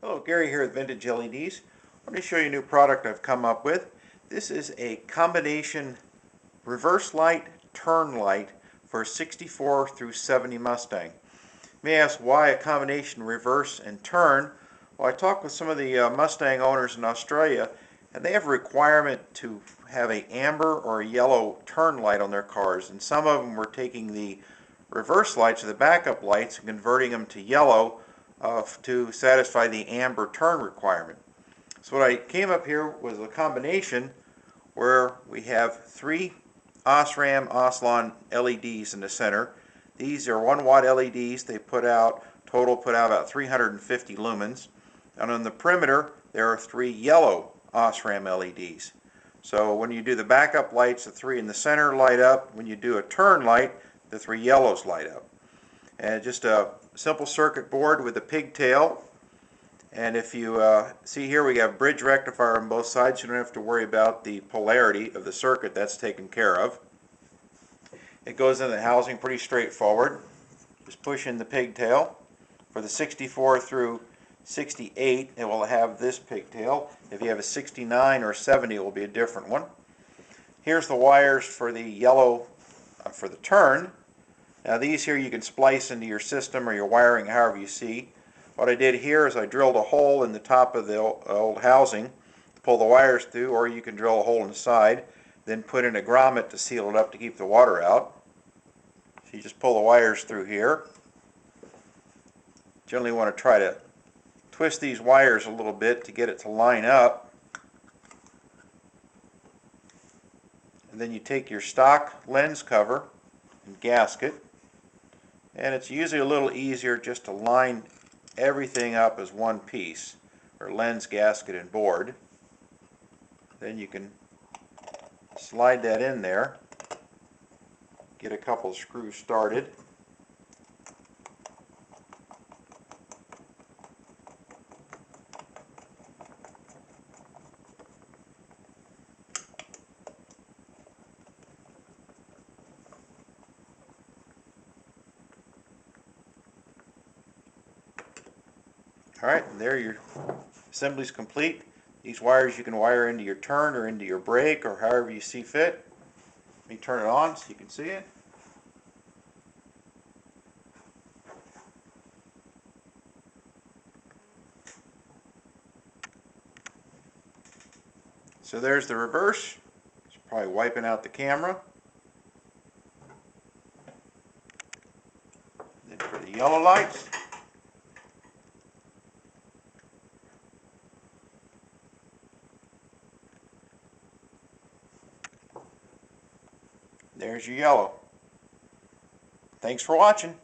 Hello, Gary here with Vintage LEDs. I want to show you a new product I've come up with. This is a combination reverse light, turn light for a 64 through 70 Mustang. You may ask why a combination reverse and turn. Well, I talked with some of the Mustang owners in Australia, and they have a requirement to have a amber or a yellow turn light on their cars, and some of them were taking the reverse lights or the backup lights and converting them to yellow to satisfy the amber turn requirement. So what I came up here was a combination where we have three Osram Oslon LEDs in the center. These are 1-watt LEDs. They put out about 350 lumens. And on the perimeter there are three yellow Osram LEDs. So when you do the backup lights, the three in the center light up. When you do a turn light, the three yellows light up. And just a simple circuit board with a pigtail. And if you see here, we have bridge rectifier on both sides. You don't have to worry about the polarity of the circuit. That's taken care of. It goes in the housing pretty straightforward. Just push in the pigtail. For the 64 through 68, it will have this pigtail. If you have a 69 or 70, it will be a different one. Here's the wires for the yellow for the turn. Now these here you can splice into your system or your wiring however you see. What I did here is I drilled a hole in the top of the old housing to pull the wires through, or you can drill a hole in the side, then put in a grommet to seal it up to keep the water out. So you just pull the wires through here. Generally want to try to twist these wires a little bit to get it to line up. And then you take your stock lens cover and gasket. And it's usually a little easier just to line everything up as one piece, or lens, gasket, and board. Then you can slide that in there, get a couple of screws started. Alright, and there your assembly's complete. These wires you can wire into your turn or into your brake or however you see fit. Let me turn it on so you can see it. So there's the reverse. It's probably wiping out the camera. Then for the yellow lights, there's your yellow. Thanks for watching.